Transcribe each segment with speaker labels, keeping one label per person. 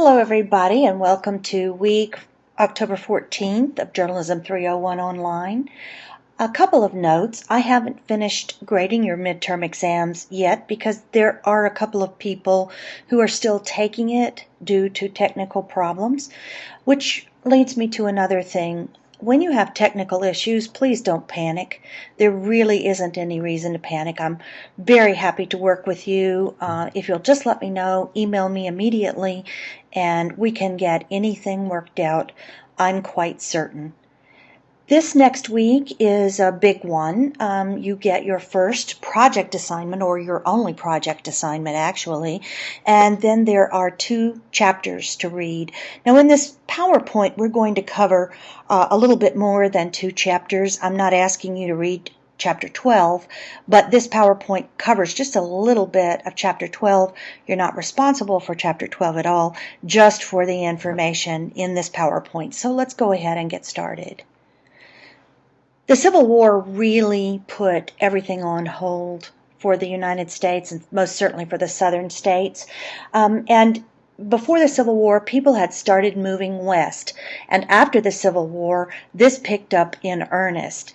Speaker 1: Hello everybody and welcome to week October 14th of Journalism 301 Online. A couple of notes. I haven't finished grading your midterm exams yet because there are a couple of people who are still taking it due to technical problems, which leads me to another thing. When you have technical issues, please don't panic. There really isn't any reason to panic. I'm very happy to work with you. If you'll just let me know, email me immediately, and we can get anything worked out, I'm quite certain. This next week is a big one. You get your first project assignment, or your only project assignment actually, and then there are 2 chapters to read. Now in this PowerPoint we're going to cover a little bit more than 2 chapters. I'm not asking you to read chapter 12, but this PowerPoint covers just a little bit of chapter 12. You're not responsible for chapter 12 at all, just for the information in this PowerPoint. So let's go ahead and get started. The Civil War really put everything on hold for the United States, and most certainly for the southern states. And before the Civil War, people had started moving west. And after the Civil War, this picked up in earnest.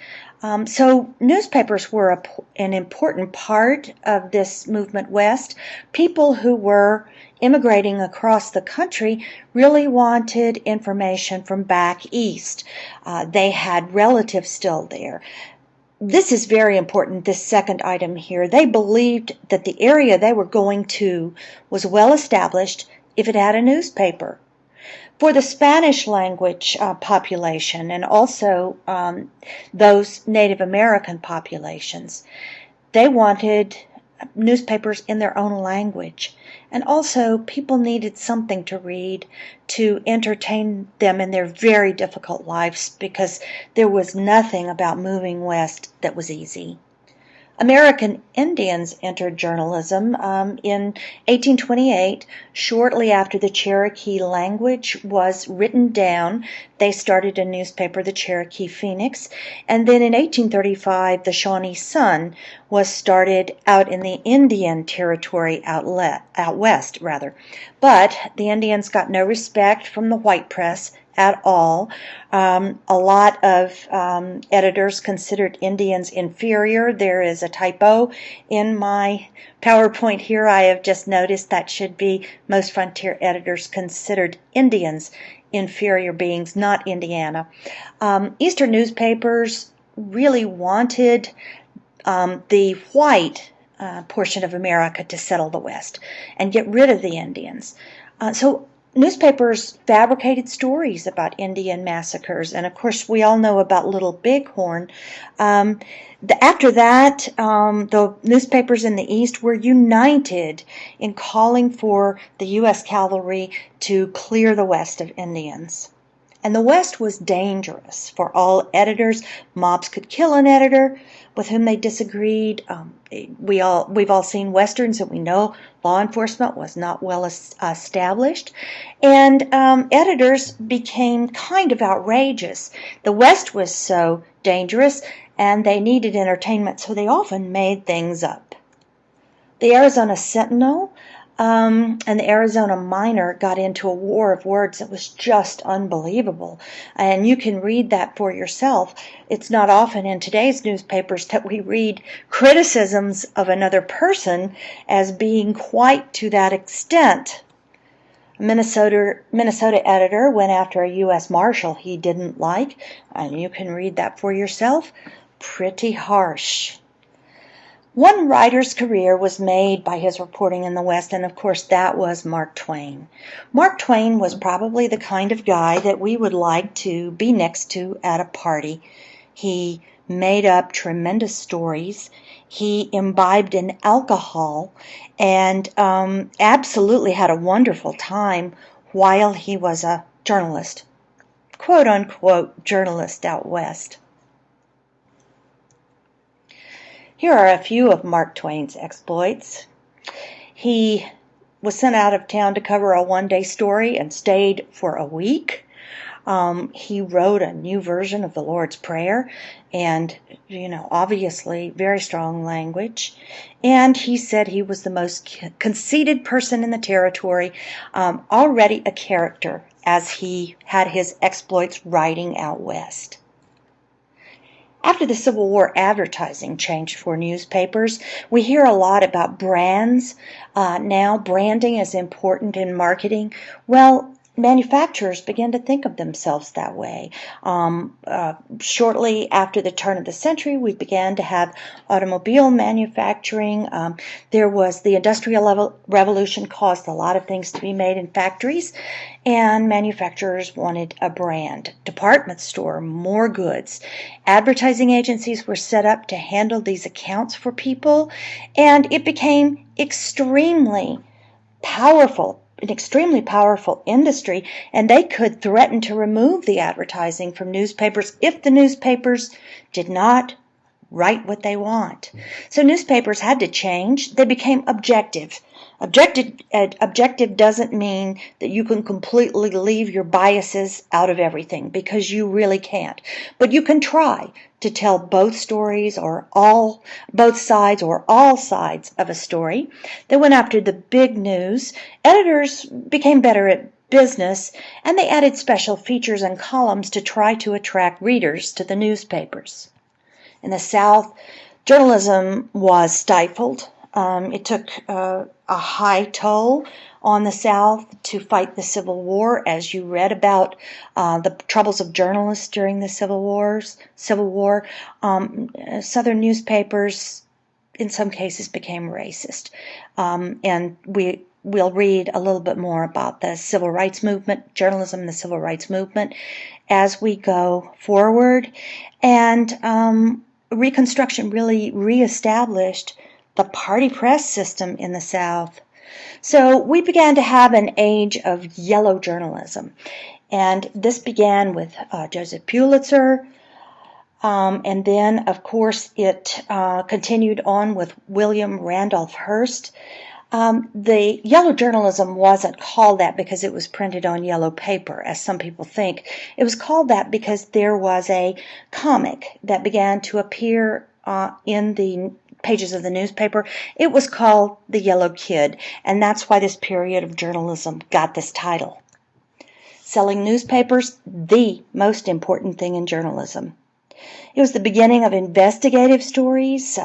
Speaker 1: So newspapers were an important part of this movement west. People who were immigrating across the country really wanted information from back east. They had relatives still there. This is very important, this second item here. They believed that the area they were going to was well established if it had a newspaper. For the Spanish language population, and also those Native American populations, they wanted newspapers in their own language. And also people needed something to read to entertain them in their very difficult lives, because there was nothing about moving west that was easy. American Indians entered journalism in 1828. Shortly after the Cherokee language was written down, they started a newspaper, the Cherokee Phoenix. And then in 1835, the Shawnee Sun was started out in the Indian Territory out west. But the Indians got no respect from the white press at all. A lot of editors considered Indians inferior. There is a typo in my PowerPoint here. I have just noticed that should be most frontier editors considered Indians inferior beings, not Indiana. Eastern newspapers really wanted the white portion of America to settle the West and get rid of the Indians. So newspapers fabricated stories about Indian massacres, and of course we all know about Little Bighorn. After that, the newspapers in the East were united in calling for the U.S. cavalry to clear the West of Indians. And the West was dangerous for all editors. Mobs could kill an editor with whom they disagreed. We've all seen Westerns, and we know law enforcement was not well established. And editors became kind of outrageous. The West was so dangerous, and they needed entertainment, so they often made things up. The Arizona Sentinel and the Arizona Miner got into a war of words that was just unbelievable. And you can read that for yourself. It's not often in today's newspapers that we read criticisms of another person as being quite to that extent. A Minnesota editor went after a U.S. Marshal he didn't like, and you can read that for yourself. Pretty harsh. One writer's career was made by his reporting in the West, and of course that was Mark Twain. Mark Twain was probably the kind of guy that we would like to be next to at a party. He made up tremendous stories. He imbibed in alcohol and absolutely had a wonderful time while he was a journalist, quote-unquote journalist out west. Here are a few of Mark Twain's exploits. He was sent out of town to cover a one-day story and stayed for a week. He wrote a new version of the Lord's Prayer, and, obviously very strong language. And he said he was the most conceited person in the territory, already a character as he had his exploits riding out west. After the Civil War, advertising changed for newspapers. We hear a lot about brands. Now, branding is important in marketing. Well, manufacturers began to think of themselves that way. Shortly after the turn of the century, we began to have automobile manufacturing. There was the Industrial Revolution caused a lot of things to be made in factories, and manufacturers wanted a brand. Department store, more goods. Advertising agencies were set up to handle these accounts for people, and it became extremely powerful, an extremely powerful industry, and they could threaten to remove the advertising from newspapers if the newspapers did not write what they want. So newspapers had to change. They became objective. Objective doesn't mean that you can completely leave your biases out of everything, because you really can't. But you can try to tell both stories or both sides or all sides of a story. They went after the big news. Editors became better at business, and they added special features and columns to try to attract readers to the newspapers. In the South, journalism was stifled. It took a high toll on the South to fight the Civil War, as you read about the troubles of journalists during the Civil War. Southern newspapers, in some cases, became racist. And we'll read a little bit more about the Civil Rights Movement, journalism and the Civil Rights Movement, as we go forward. And Reconstruction really reestablished the party press system in the South. So we began to have an age of yellow journalism. And this began with Joseph Pulitzer. And then, of course, it continued on with William Randolph Hearst. The yellow journalism wasn't called that because it was printed on yellow paper, as some people think. It was called that because there was a comic that began to appear in the pages of the newspaper. It was called The Yellow Kid, and that's why this period of journalism got this title. Selling newspapers, the most important thing in journalism. It was the beginning of investigative stories.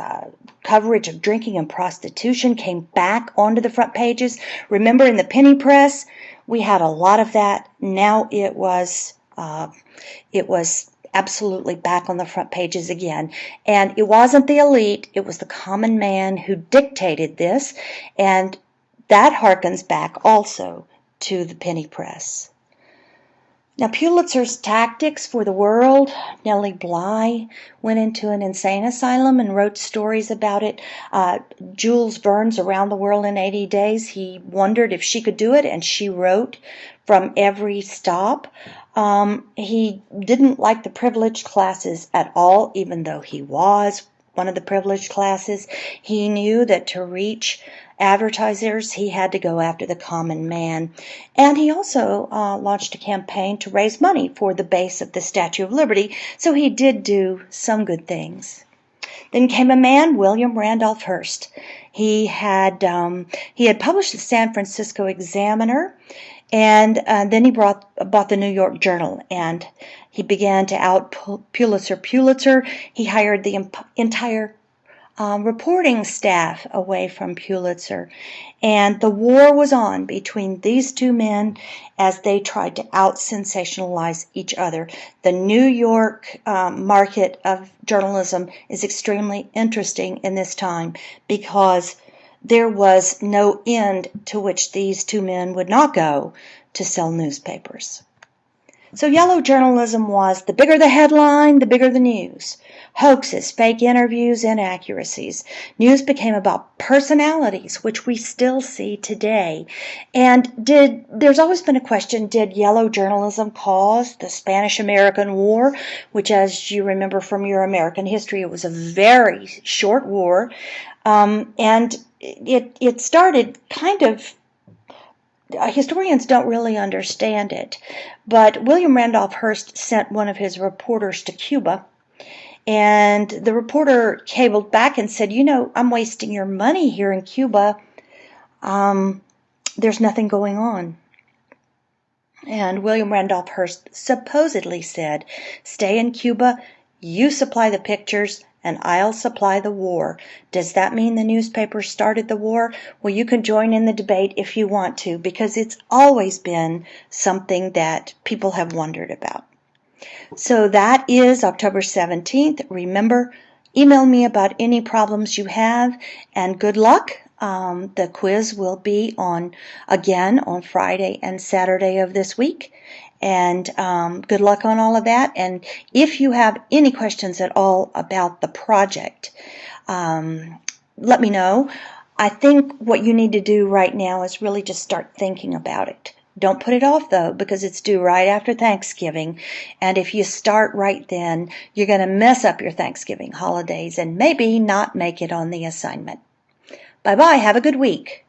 Speaker 1: Coverage of drinking and prostitution came back onto the front pages. Remember, in the penny press, we had a lot of that. Now it was absolutely back on the front pages again. And it wasn't the elite, it was the common man who dictated this, and that harkens back also to the penny press. Now, Pulitzer's tactics for the world, Nellie Bly went into an insane asylum and wrote stories about it. Jules Verne's Around the World in 80 Days, he wondered if she could do it, and she wrote from every stop. He didn't like the privileged classes at all, even though he was one of the privileged classes. He knew that to reach advertisers, he had to go after the common man. And he also launched a campaign to raise money for the base of the Statue of Liberty, so he did do some good things. Then came a man, William Randolph Hearst. He had published the San Francisco Examiner, and then he bought the New York Journal, and he began to out Pulitzer. He hired the entire reporting staff away from Pulitzer, and the war was on between these two men as they tried to out-sensationalize each other. The New York market of journalism is extremely interesting in this time because there was no end to which these two men would not go to sell newspapers. So yellow journalism was the bigger the headline, the bigger the news. Hoaxes, fake interviews, inaccuracies. News became about personalities, which we still see today. And there's always been a question, did yellow journalism cause the Spanish-American War, which, as you remember from your American history, it was a very short war. And it started kind of historians don't really understand it. But William Randolph Hearst sent one of his reporters to Cuba, and the reporter cabled back and said, I'm wasting your money here in Cuba. There's nothing going on. And William Randolph Hearst supposedly said, stay in Cuba, you supply the pictures, and I'll supply the war. Does that mean the newspapers started the war? Well, you can join in the debate if you want to, because it's always been something that people have wondered about. So that is October 17th. Remember, email me about any problems you have, and good luck. The quiz will be again on Friday and Saturday of this week. And good luck on all of that. And if you have any questions at all about the project, let me know. I think what you need to do right now is really just start thinking about it. Don't put it off, though, because it's due right after Thanksgiving. And if you start right then, you're going to mess up your Thanksgiving holidays and maybe not make it on the assignment. Bye-bye. Have a good week.